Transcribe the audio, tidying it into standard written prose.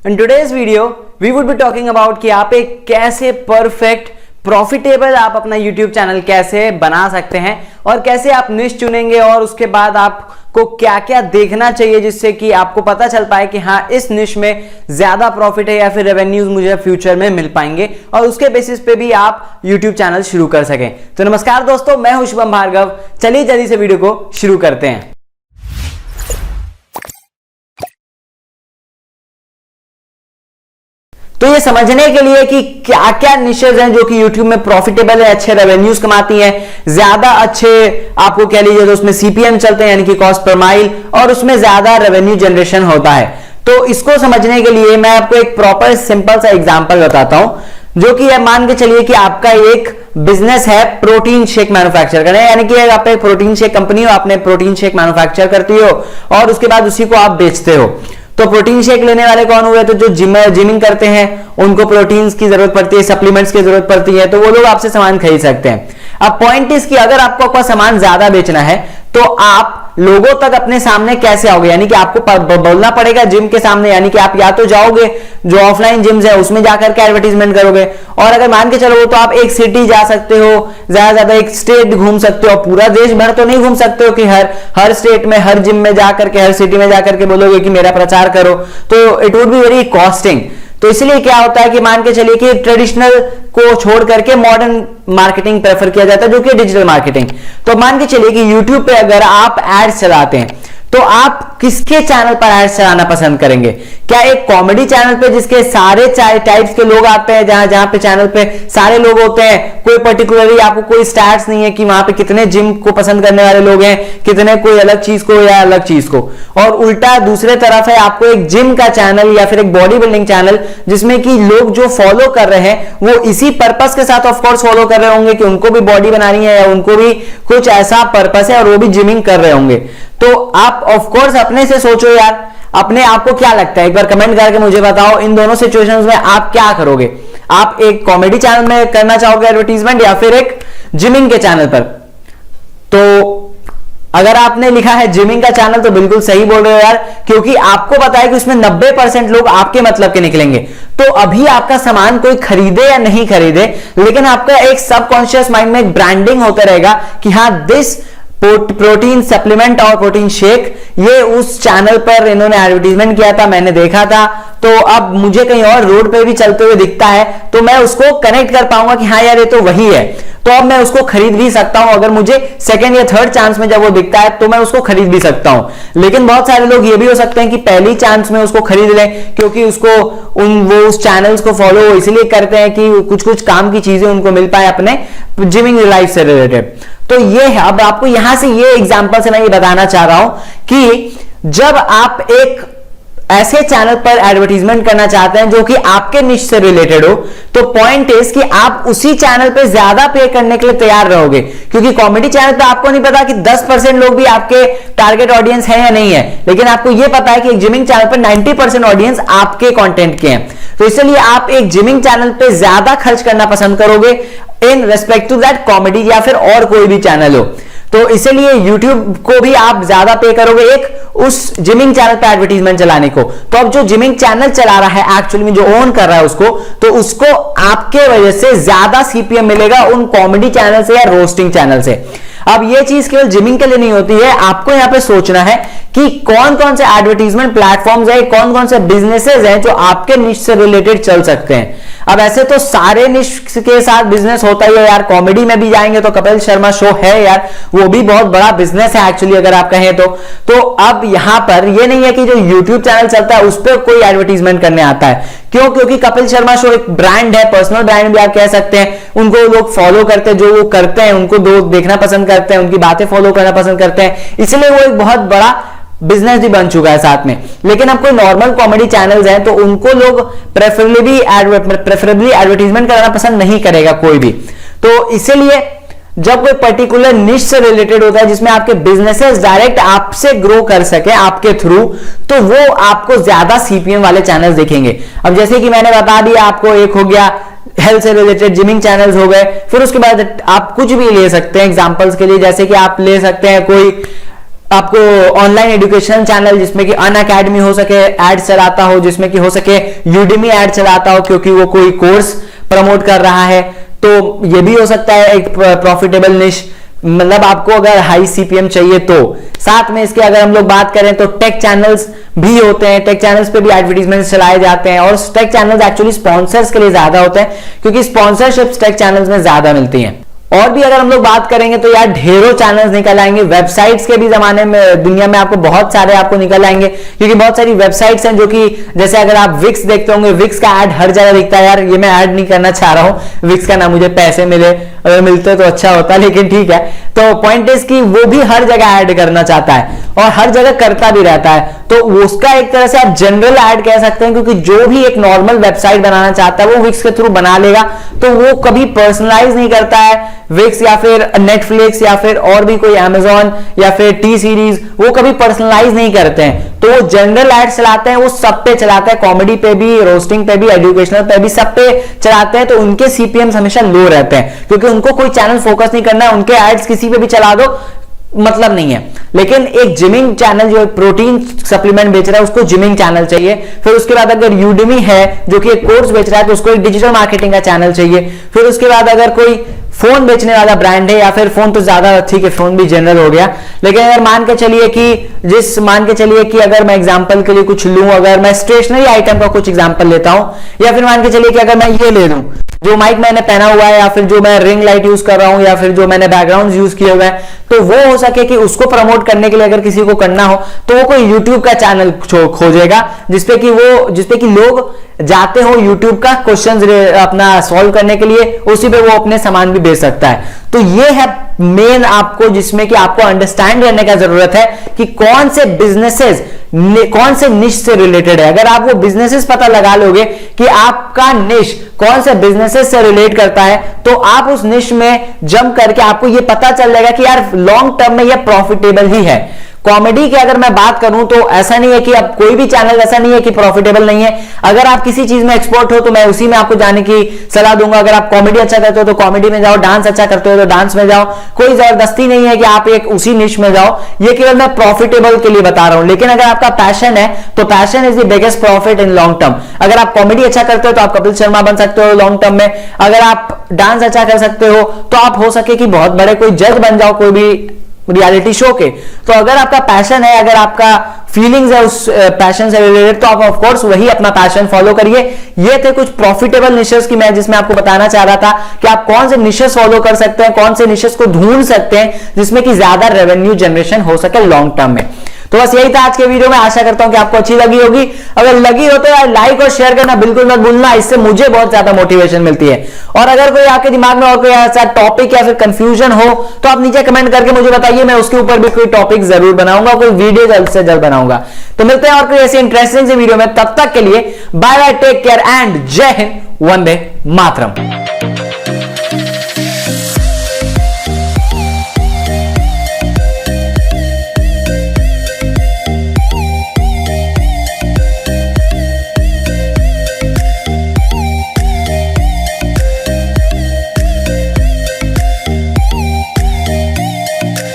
In today's video, we would be talking about कि आप एक कैसे परफेक्ट प्रॉफिटेबल आप अपना YouTube चैनल कैसे बना सकते हैं और कैसे आप निश चुनेंगे और उसके बाद आपको क्या क्या देखना चाहिए जिससे कि आपको पता चल पाए कि हाँ इस निश में ज्यादा प्रॉफिट है या फिर रेवेन्यूज मुझे फ्यूचर में मिल पाएंगे और उसके बेसिस पे भी आप YouTube चैनल शुरू कर सकें। तो नमस्कार दोस्तों, मैं हूं शुभम भार्गव। चलिए जल्दी से वीडियो को शुरू करते हैं। तो ये समझने के लिए कि क्या क्या निशेज हैं जो कि YouTube में प्रॉफिटेबल है, अच्छे रेवेन्यूज कमाती हैं, ज्यादा अच्छे आपको कह लीजिए तो उसमें CPM चलते हैं यानी कि कॉस्ट पर माइल, और उसमें ज्यादा रेवेन्यू जनरेशन होता है। तो इसको समझने के लिए मैं आपको एक प्रॉपर सिंपल सा एग्जांपल बताता हूं, जो कि मान के चलिए कि आपका एक बिजनेस है प्रोटीन शेक मैन्युफैक्चर करना, यानी कि आप एक प्रोटीन शेक कंपनी हो, आपने प्रोटीन शेक मैन्युफैक्चर करती हो और उसके बाद उसी को आप बेचते हो। तो प्रोटीन शेक लेने वाले कौन हुए? तो जो जिमिंग करते हैं उनको प्रोटीन्स की जरूरत पड़ती है, सप्लीमेंट्स की जरूरत पड़ती है, तो वो लोग आपसे सामान खरीद सकते हैं। अब पॉइंट इज कि अगर आपको आपका सामान ज्यादा बेचना है तो आप लोगों तक अपने सामने कैसे आओगे, यानी कि आपको बोलना पड़ेगा जिम के सामने, यानी कि आप या तो जाओगे जो ऑफलाइन जिम्स है उसमें जाकर के एडवर्टीजमेंट करोगे, और अगर मान के चलो तो आप एक सिटी जा सकते हो, ज्यादा एक स्टेट घूम सकते हो। पूरा देश भर तो नहीं घूम सकते हो कि हर स्टेट में हर जिम में जाकर के हर सिटी में जाकर के बोलोगे कि मेरा प्रचार करो, तो it would be very costing. तो इसलिए क्या होता है कि मान के चलिए कि ट्रेडिशनल को छोड़ करके मॉडर्न मार्केटिंग प्रेफर किया जाता है जो कि डिजिटल मार्केटिंग। तो मान के चलिए कि YouTube पे अगर आप एड्स चलाते हैं तो आप किसके चैनल पर एड्स चलाना पसंद करेंगे? क्या एक कॉमेडी चैनल पे जिसके सारे टाइप्स के लोग आते हैं, जहां पे चैनल पे सारे लोग होते हैं, कोई पर्टिकुलरली आपको कोई स्टैट्स नहीं है कि वहां पे कितने जिम को पसंद करने वाले लोग हैं, कितने कोई अलग चीज को या अलग चीज को, और उल्टा दूसरे तरफ है आपको एक जिम का चैनल या फिर एक बॉडी बिल्डिंग चैनल जिसमें कि लोग जो फॉलो कर रहे हैं वो इसी पर्पस के साथ ऑफकोर्स फॉलो कर रहे होंगे कि उनको भी बॉडी बनानी है या उनको भी कुछ ऐसा पर्पस है और वो भी जिमिंग कर रहे होंगे। तो आप ऑफ कोर्स अपने से सोचो यार, अपने आप को क्या लगता है, एक बार कमेंट करके मुझे बताओ इन दोनों सिचुएशंस में आप क्या करोगे? आप एक कॉमेडी चैनल में करना चाहोगे एडवर्टीजमेंट या फिर एक जिमिंग के चैनल पर? तो अगर आपने लिखा है जिमिंग का चैनल तो बिल्कुल सही बोल रहे हो यार, क्योंकि आपको पता है कि उसमें 90% लोग आपके मतलब के निकलेंगे। तो अभी आपका सामान कोई खरीदे या नहीं खरीदे, लेकिन आपका एक सबकॉन्शियस माइंड में एक ब्रांडिंग होता रहेगा कि हाँ दिस प्रोटीन सप्लीमेंट और प्रोटीन शेक ये उस चैनल पर इन्होंने एडवर्टीजमेंट किया था, मैंने देखा था, तो अब मुझे कहीं और रोड पे भी चलते हुए दिखता है तो मैं उसको कनेक्ट कर पाऊंगा कि हाँ यार ये तो वही है, तो अब मैं उसको खरीद भी सकता हूं। अगर मुझे सेकंड या थर्ड चांस में जब वो दिखता है तो मैं उसको खरीद भी सकता हूं। लेकिन बहुत सारे लोग ये भी हो सकते हैं कि पहली चांस में उसको खरीद लें, क्योंकि उसको वो उस चैनल्स को फॉलो इसलिए करते हैं कि कुछ कुछ काम की चीजें उनको मिल पाए अपने जिमिंग लाइफ से रिलेटेड। तो ये है, अब आपको यहां से ये एग्जांपल से मैं ये बताना चाह रहा हूं कि जब आप एक ऐसे चैनल पर एडवर्टीजमेंट करना चाहते हैं जो कि आपके निश से रिलेटेड हो, तो पॉइंट इज कि आप उसी चैनल पे ज्यादा पे करने के लिए तैयार रहोगे, क्योंकि कॉमेडी चैनल पे आपको नहीं पता कि 10% लोग भी आपके टारगेट ऑडियंस है या नहीं है, लेकिन आपको यह पता है कि एक जिमिंग चैनल पर 90% ऑडियंस आपके कंटेंट के हैं। तो इसलिए आप एक जिमिंग चैनल पे ज्यादा खर्च करना पसंद करोगे in respect to that comedy या फिर और कोई भी चैनल हो। तो इसलिए YouTube को भी आप ज्यादा पे करोगे एक उस जिमिंग चैनल पे एडवर्टीजमेंट चलाने को। तो अब जो जिमिंग चैनल चला रहा है एक्चुअली में जो ओन कर रहा है उसको, तो उसको आपके वजह से ज्यादा CPM मिलेगा उन कॉमेडी चैनल से या रोस्टिंग चैनल से। अब ये चीज केवल जिमिंग के लिए नहीं होती है, आपको यहां पे सोचना है कि कौन कौन से एडवर्टीजमेंट प्लेटफॉर्म्स है, कौन कौन से बिजनेसेस हैं जो आपके निश से रिलेटेड चल सकते हैं। अब ऐसे तो सारे निश के साथ बिजनेस होता ही है यार, कॉमेडी में भी जाएंगे तो कपिल शर्मा शो है यार, वो भी बहुत बड़ा बिजनेस है एक्चुअली अगर आप कहें तो अब यहां पर ये नहीं है कि जो YouTube चैनल चलता है उस पर कोई एडवर्टीजमेंट करने आता है। क्यों? क्योंकि कपिल शर्मा शो एक ब्रांड है, पर्सनल ब्रांड भी आप कह सकते हैं, उनको लोग फॉलो करते हैं, जो वो करते हैं उनको लोग देखना पसंद करते हैं, उनकी बातें फॉलो करना पसंद करते हैं, इसलिए वो एक बहुत बड़ा बिजनेस भी बन चुका है साथ में। लेकिन अब कोई नॉर्मल कॉमेडी चैनल्स हैं तो उनको लोग प्रेफरेबली एडवर्टीजमेंट कराना पसंद नहीं करेगा कोई भी। तो इसीलिए जब कोई पर्टिकुलर निश से रिलेटेड होता है जिसमें आपके बिजनेसेस डायरेक्ट आपसे ग्रो कर सके आपके थ्रू, तो वो आपको ज्यादा CPM वाले चैनल्स दिखेंगे। अब जैसे कि मैंने बता दिया आपको, एक हो गया हेल्थ से रिलेटेड जिमिंग चैनल्स हो गए, फिर उसके बाद आप कुछ भी ले सकते हैं एग्जांपल्स के लिए, जैसे कि आप ले सकते हैं कोई आपको ऑनलाइन एजुकेशन चैनल जिसमें कि अनअकैडमी हो सके ऐड चलाता हो, जिसमें कि हो सके यूडेमी ऐड चलाता हो क्योंकि वो कोई कोर्स प्रमोट कर रहा है, तो ये भी हो सकता है एक प्रॉफिटेबल निश। मतलब आपको अगर हाई सीपीएम चाहिए तो साथ में इसके अगर हम लोग बात करें तो टेक चैनल्स भी होते हैं, टेक चैनल्स पे भी एडवर्टीजमेंट चलाए जाते हैं और टेक चैनल्स एक्चुअली स्पॉन्सर्स के लिए ज्यादा होते हैं क्योंकि स्पॉन्सरशिप्स टेक चैनल्स में ज्यादा मिलती हैं। और भी अगर हम लोग बात करेंगे तो यार ढेरों चैनल्स निकल आएंगे, वेबसाइट्स के भी जमाने में दुनिया में आपको बहुत सारे आपको निकल आएंगे क्योंकि बहुत सारी वेबसाइट्स हैं जो कि जैसे अगर आप विक्स देखते होंगे, विक्स का ऐड हर जगह दिखता है। यार ये मैं ऐड नहीं करना चाह रहा हूं विक्स का, ना मुझे पैसे मिले, अगर मिलते तो अच्छा होता, लेकिन ठीक है। तो पॉइंट इज कि वो भी हर जगह ऐड करना चाहता है और हर जगह करता भी रहता है, तो उसका एक तरह से आप जनरल ऐड कह सकते हैं क्योंकि जो भी एक नॉर्मल वेबसाइट बनाना चाहता है वो विक्स के थ्रू बना लेगा, तो वो कभी पर्सनलाइज नहीं करता है। विक्स या फिर नेटफ्लिक्स या फिर और भी कोई अमेजॉन या फिर टी सीरीज वो कभी पर्सनलाइज नहीं करते हैं, तो वो जनरल ऐड चलाते हैं, वो सब पे चलाते हैं, कॉमेडी पे भी, रोस्टिंग पे भी, एजुकेशनल पे भी, सब पे चलाते हैं। तो उनके सीपीएम्स हमेशा लो रहते हैं क्योंकि उनको कोई चैनल फोकस नहीं करना है, उनके एड्स किसी पे भी चला दो मतलब नहीं है। लेकिन एक जिमिंग चैनल जो प्रोटीन सप्लीमेंट बेच रहा है उसको जिमिंग चैनल चाहिए। फिर उसके बाद अगर यूडेमी है जो कि एक कोर्स बेच रहा है तो उसको एक डिजिटल मार्केटिंग का चैनल चाहिए। फिर उसके बाद अगर कोई फोन बेचने वाला ब्रांड है, या फिर फोन तो ज्यादा ठीक है, फोन भी जनरल हो गया, लेकिन अगर मान के चलिए कि अगर मैं एग्जांपल के लिए कुछ लूं, अगर मैं स्टेशनरी आइटम का कुछ एग्जांपल लेता हूं, या फिर मान के चलिए कि अगर मैं ये ले लूं जो माइक मैंने पहना हुआ है, या फिर जो मैं रिंग लाइट यूज कर रहा हूं, या फिर जो मैंने बैकग्राउंड यूज किए हुए हैं, तो वो हो सके कि उसको प्रमोट करने के लिए अगर किसी को करना हो तो वो कोई यूट्यूब का चैनल खोजेगा जिसपे कि लोग जाते हो यूट्यूब का क्वेश्चंस अपना सॉल्व करने के लिए, उसी पे वो अपने सामान भी बेच सकता है। तो ये है मेन आपको जिसमें कि आपको अंडरस्टैंड करने का जरूरत है कि कौन से बिजनेसेस कौन से निश से रिलेटेड है। अगर आप वो बिजनेसेस पता लगा लोगे कि आपका निश कौन से बिजनेसेस से रिलेट करता है, तो आप उस निश में जंप करके आपको ये पता चल जाएगा कि यार लॉन्ग टर्म में ये प्रॉफिटेबल ही है। कॉमेडी की अगर मैं बात करूं तो ऐसा नहीं है कि अब कोई भी चैनल ऐसा नहीं है कि प्रॉफिटेबल नहीं है। अगर आप किसी चीज में एक्सपर्ट हो तो मैं उसी में आपको जाने की सलाह दूंगा। अगर आप कॉमेडी अच्छा करते हो तो कॉमेडी में जाओ, डांस अच्छा करते हो तो डांस में जाओ। कोई जबरदस्ती नहीं है कि आप एक उसी निश में जाओ, ये केवल मैं प्रॉफिटेबल के लिए बता रहा हूं। लेकिन अगर आपका पैशन है तो passion is the biggest profit in long term. अगर आप कॉमेडी अच्छा करते हो तो आप कपिल शर्मा बन सकते हो लॉन्ग टर्म में। अगर आप डांस अच्छा कर सकते हो तो आप हो सके कि बहुत बड़े कोई जज बन जाओ कोई भी रियलिटी शो के। तो अगर आपका पैशन है, अगर आपका फीलिंग्स है उस पैशन से रिलेटेड, तो आप ऑफ कोर्स वही अपना पैशन फॉलो करिए। ये थे कुछ प्रॉफिटेबल निशेस की मैं जिसमें आपको बताना चाह रहा था कि आप कौन से निशेस फॉलो कर सकते हैं, कौन से निशेस को ढूंढ सकते हैं जिसमें कि ज्यादा रेवेन्यू जनरेशन हो सके लॉन्ग टर्म में। तो बस यही था आज के वीडियो में। आशा करता हूं कि आपको अच्छी लगी होगी। अगर लगी हो तो यार लाइक और शेयर करना बिल्कुल मत भूलना, इससे मुझे बहुत ज्यादा मोटिवेशन मिलती है। और अगर कोई आपके दिमाग में और कोई ऐसा टॉपिक या फिर कंफ्यूजन हो तो आप नीचे कमेंट करके मुझे बताइए, मैं उसके ऊपर भी कोई टॉपिक जरूर बनाऊंगा, कोई वीडियो जल्द से जल्द बनाऊंगा। तो मिलते हैं और कोई ऐसी इंटरेस्टिंग सी वीडियो में, तब तक के लिए bye bye, take care and जय हिंद, वंदे मातरम।